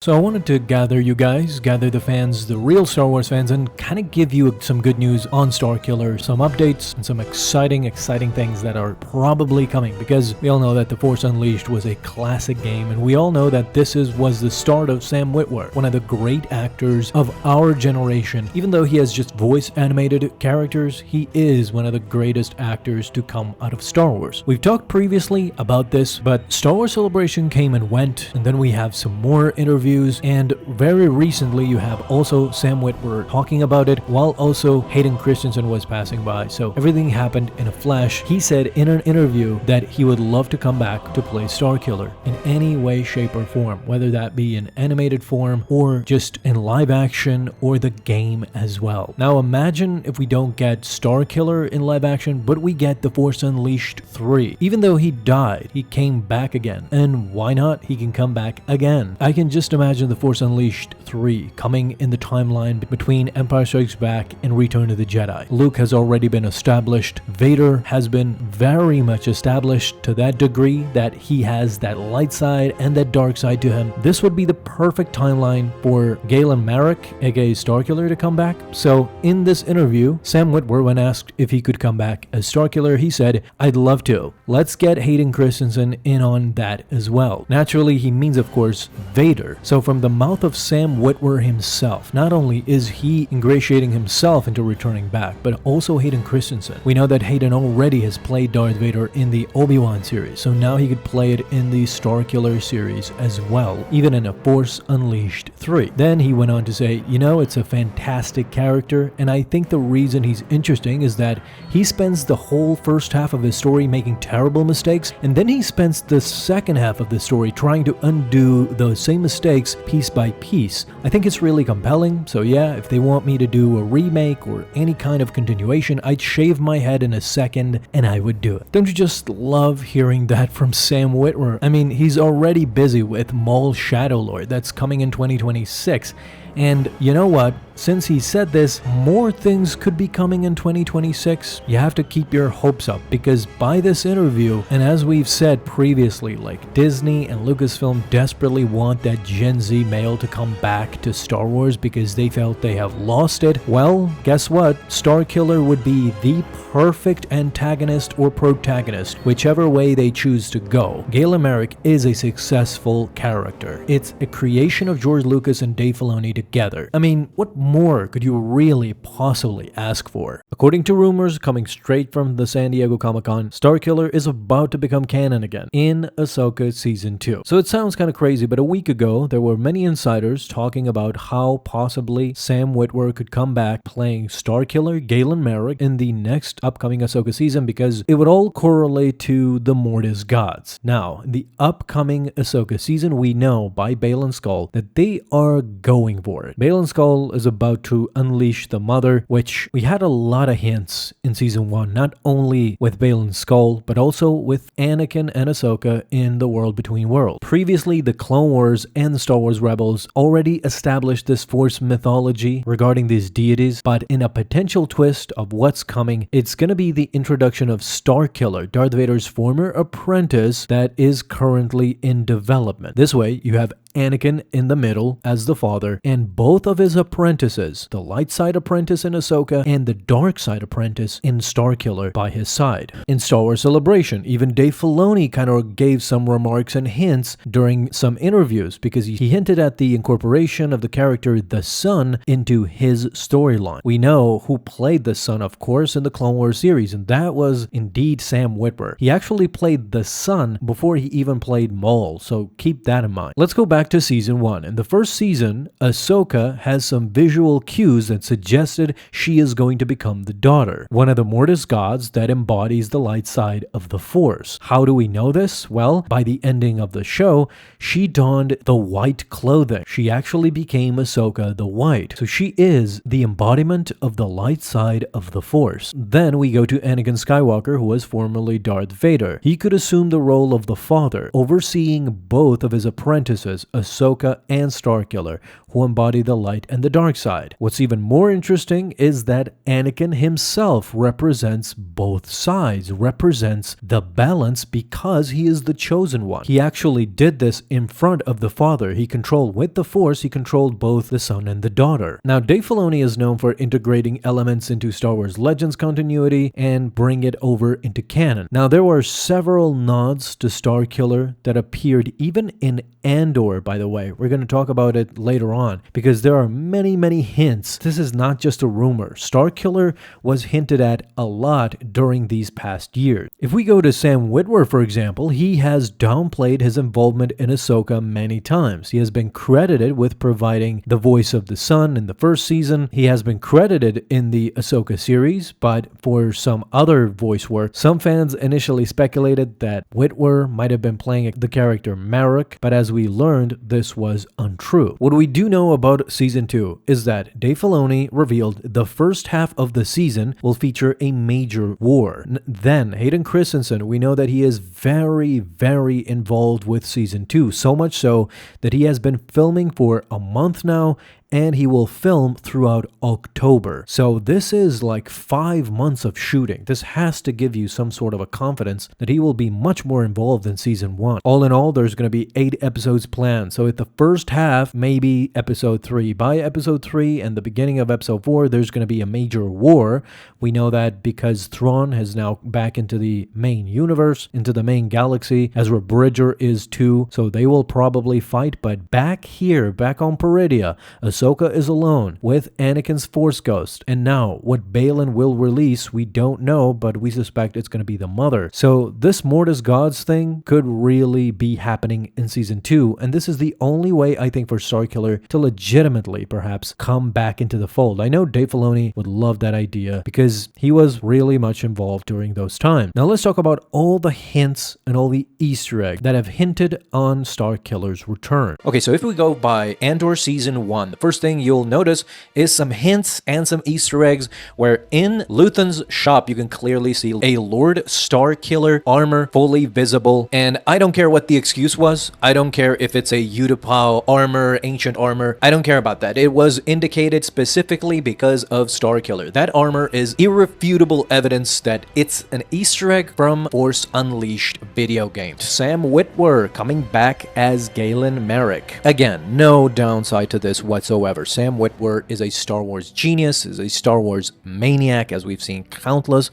So I wanted to gather you guys, gather the fans, the real Star Wars fans, and kind of give you some good news on Starkiller, some updates, and some exciting things that are probably coming, because we all know that The Force Unleashed was a classic game, and we all know that was the start of Sam Witwer, one of the great actors of our generation. Even though he has just voice animated characters, he is one of the greatest actors to come out of Star Wars. We've talked previously about this, but Star Wars Celebration came and went, and then we have some more interviews, and very recently you have also Sam Witwer talking about it, while also Hayden Christensen was passing by. So everything happened in a flash. He said in an interview that he would love to come back to play Starkiller in any way, shape, or form, whether that be in animated form or just in live action or the game as well. Now imagine if we don't get Starkiller in live action, but we get The Force Unleashed 3. Even though he died, he came back again. And why not? He can come back again. I can just imagine The Force Unleashed 3 coming in the timeline between Empire Strikes Back and Return of the Jedi. Luke has already been established. Vader has been very much established to that degree that he has that light side and that dark side to him. This would be the perfect timeline for Galen Marek, aka Starkiller, to come back. So in this interview, Sam Witwer, when asked if he could come back as Starkiller, he said, "I'd love to. Let's get Hayden Christensen in on that as well." Naturally, he means, of course, Vader. So from the mouth of Sam Witwer himself, not only is he ingratiating himself into returning back, but also Hayden Christensen. We know that Hayden already has played Darth Vader in the Obi-Wan series, so now he could play it in the Starkiller series as well, even in a Force Unleashed 3. Then he went on to say, it's a fantastic character, and I think the reason he's interesting is that he spends the whole first half of his story making terrible mistakes, and then he spends the second half of the story trying to undo those same mistakes piece by piece. I think it's really compelling, so yeah, if they want me to do a remake or any kind of continuation, I'd shave my head in a second and I would do it. Don't you just love hearing that from Sam Witwer? I mean, he's already busy with Maul Shadowlord that's coming in 2026. And you know what? Since he said this, more things could be coming in 2026. You have to keep your hopes up, because by this interview, and as we've said previously, like Disney and Lucasfilm desperately want that Gen Z male to come back to Star Wars because they felt they have lost it. Well, guess what? Starkiller would be the perfect antagonist or protagonist, whichever way they choose to go. Galen Marek is a successful character. It's a creation of George Lucas and Dave Filoni together. I mean, what more could you really possibly ask for? According to rumors coming straight from the San Diego Comic-Con, Starkiller is about to become canon again in Ahsoka Season 2. So it sounds kind of crazy, but a week ago, there were many insiders talking about how possibly Sam Witwer could come back playing Starkiller, Galen Marek, in the next upcoming Ahsoka season, because it would all correlate to the Mortis gods. Now, in the upcoming Ahsoka season, we know by Baylan Skoll that they are going for it. Baylan Skoll is about to unleash the Mother, which we had a lot of hints in Season 1, not only with Baylan Skoll, but also with Anakin and Ahsoka in The World Between Worlds. Previously, the Clone Wars and the Star Wars Rebels already established this Force mythology regarding these deities, but in a potential twist of what's coming, it's going to be the introduction of Starkiller, Darth Vader's former apprentice that is currently in development. This way, you have Anakin in the middle as the father, and both of his apprentices, the light side apprentice in Ahsoka and the dark side apprentice in Starkiller, by his side. In Star Wars Celebration, even Dave Filoni kind of gave some remarks and hints during some interviews, because he hinted at the incorporation of the character the Son into his storyline. We know who played the Son, of course, in the Clone Wars series, and that was indeed Sam Witwer. He actually played the Son before he even played Maul, so keep that in mind. Let's go back to Season 1. In the first season, Ahsoka has some visual cues that suggested she is going to become the daughter, one of the Mortis gods that embodies the light side of the Force. How do we know this? Well, by the ending of the show, she donned the white clothing. She actually became Ahsoka the White. So she is the embodiment of the light side of the Force. Then we go to Anakin Skywalker, who was formerly Darth Vader. He could assume the role of the father, overseeing both of his apprentices, Ahsoka, and Starkiller, who embody the light and the dark side. What's even more interesting is that Anakin himself represents both sides, represents the balance because he is the chosen one. He actually did this in front of the Father. He controlled with the Force, he controlled both the son and the daughter. Now, Dave Filoni is known for integrating elements into Star Wars Legends continuity and bring it over into canon. Now, there were several nods to Starkiller that appeared even in Andor, by the way. We're going to talk about it later on because there are many hints. This is not just a rumor. Starkiller was hinted at a lot during these past years. If we go to Sam Witwer, for example, he has downplayed his involvement in Ahsoka many times. He has been credited with providing the voice of the son in the first season. He has been credited in the Ahsoka series, but for some other voice work. Some fans initially speculated that Witwer might have been playing the character Marek, but as we learned, this was untrue. What we do know about Season 2 is that Dave Filoni revealed the first half of the season will feature a major war. Then, Hayden Christensen, we know that he is very involved with Season 2, so much so that he has been filming for a month now, and he will film throughout October. So this is like 5 months of shooting. This has to give you some sort of a confidence that he will be much more involved in Season 1. All in all, there's going to be 8 episodes planned. So at the first half, maybe Episode 3. By Episode 3 and the beginning of Episode 4, there's going to be a major war. We know that because Thrawn is now back into the main universe, into the main galaxy. Ezra Bridger is too. So they will probably fight. But back here, back on Peridia, Ahsoka is alone with Anakin's Force Ghost. And now, what Baylan will release, we don't know, but we suspect it's going to be the mother. So this Mortis Gods thing could really be happening in Season 2, and this is the only way, I think, for Starkiller to legitimately, perhaps, come back into the fold. I know Dave Filoni would love that idea because he was really much involved during those times. Now let's talk about all the hints and all the Easter eggs that have hinted on Starkiller's return. Okay, so if we go by Andor Season 1, the first thing you'll notice is some hints and some Easter eggs where in Luthen's shop you can clearly see a Lord Starkiller armor fully visible, and I don't care what the excuse was. I don't care if it's a Utapau armor, ancient armor. I don't care about that. It was indicated specifically because of Starkiller. That armor is irrefutable evidence that it's an Easter egg from Force Unleashed video game. Sam Witwer coming back as Galen Merrick. Again, no downside to this whatsoever. Sam Witwer is a Star Wars genius, is a Star Wars maniac, as we've seen countless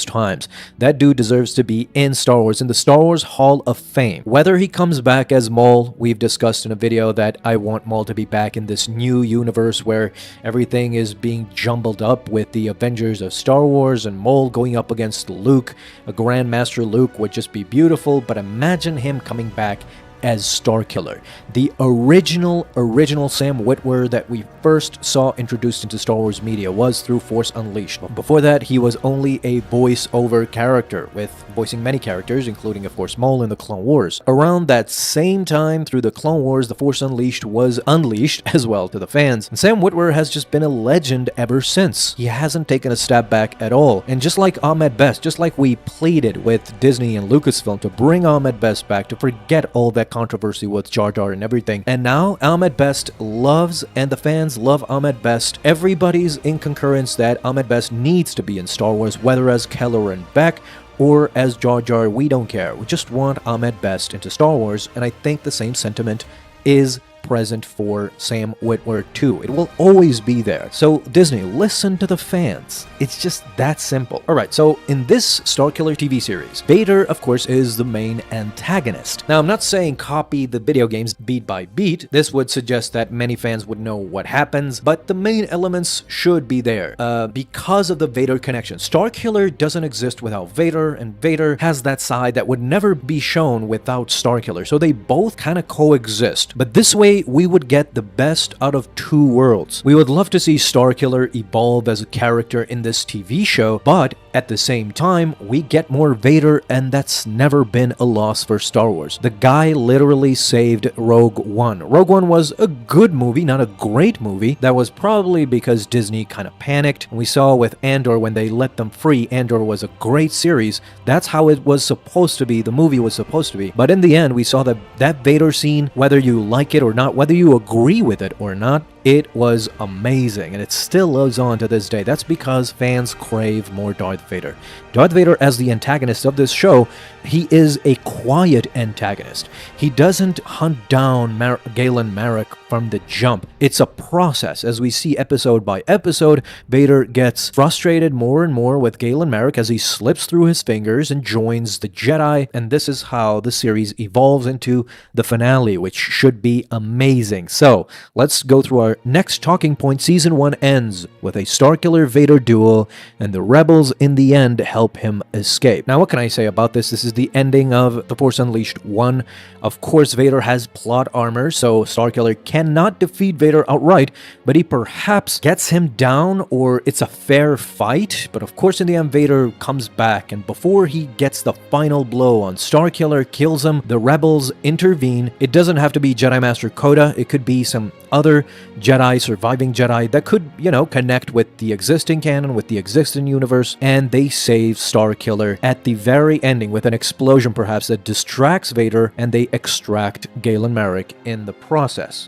times. That dude deserves to be in Star Wars, in the Star Wars Hall of Fame. Whether he comes back as Maul, we've discussed in a video that I want Maul to be back in this new universe where everything is being jumbled up with the Avengers of Star Wars and Maul going up against Luke. A Grandmaster Luke would just be beautiful, but imagine him coming back as Starkiller. The original Sam Witwer that we first saw introduced into Star Wars media was through Force Unleashed. Before that, he was only a voice-over character, with voicing many characters, including, of course, Maul in the Clone Wars. Around that same time, through the Clone Wars, the Force Unleashed was unleashed as well to the fans. And Sam Witwer has just been a legend ever since. He hasn't taken a step back at all. And just like Ahmed Best, just like we pleaded with Disney and Lucasfilm to bring Ahmed Best back, to forget all that controversy with Jar Jar and everything. And now Ahmed Best loves, and the fans love Ahmed Best. Everybody's in concurrence that Ahmed Best needs to be in Star Wars, whether as Kelleran Beck or as Jar Jar, we don't care. We just want Ahmed Best into Star Wars, and I think the same sentiment is present for Sam Witwer too. It will always be there. So Disney, listen to the fans. It's just that simple. Alright, so in this Starkiller TV series, Vader, of course, is the main antagonist. Now, I'm not saying copy the video games beat by beat. This would suggest that many fans would know what happens, but the main elements should be there because of the Vader connection. Starkiller doesn't exist without Vader, and Vader has that side that would never be shown without Starkiller. So they both kind of coexist. But this way, we would get the best out of two worlds. We would love to see Starkiller evolve as a character in this TV show, but at the same time, we get more Vader, and that's never been a loss for Star Wars. The guy literally saved Rogue One. Rogue One was a good movie, not a great movie. That was probably because Disney kind of panicked. We saw with Andor, when they let them free, Andor was a great series. That's how it was supposed to be. The movie was supposed to be. But in the end, we saw that Vader scene, whether you like it or not, whether you agree with it or not, it was amazing, and it still lives on to this day. That's because fans crave more Darth Vader. Darth Vader, as the antagonist of this show, he is a quiet antagonist. He doesn't hunt down Galen Marek from the jump. It's a process. As we see episode by episode, Vader gets frustrated more and more with Galen Marek as he slips through his fingers and joins the Jedi, and this is how the series evolves into the finale, which should be amazing. So, let's go through our next talking point. Season 1 ends with a Starkiller Vader duel, and the rebels in the end help him escape. Now, what can I say about this? This is the ending of The Force Unleashed 1. Of course, Vader has plot armor, so Starkiller cannot defeat Vader outright, but he perhaps gets him down, or it's a fair fight. But of course, in the end, Vader comes back, and before he gets the final blow on Starkiller, kills him, the rebels intervene. It doesn't have to be Jedi Master Yoda. It could be some other Jedi, surviving Jedi, that could, connect with the existing canon, with the existing universe, and they save Starkiller at the very ending with an explosion perhaps that distracts Vader, and they extract Galen Marek in the process.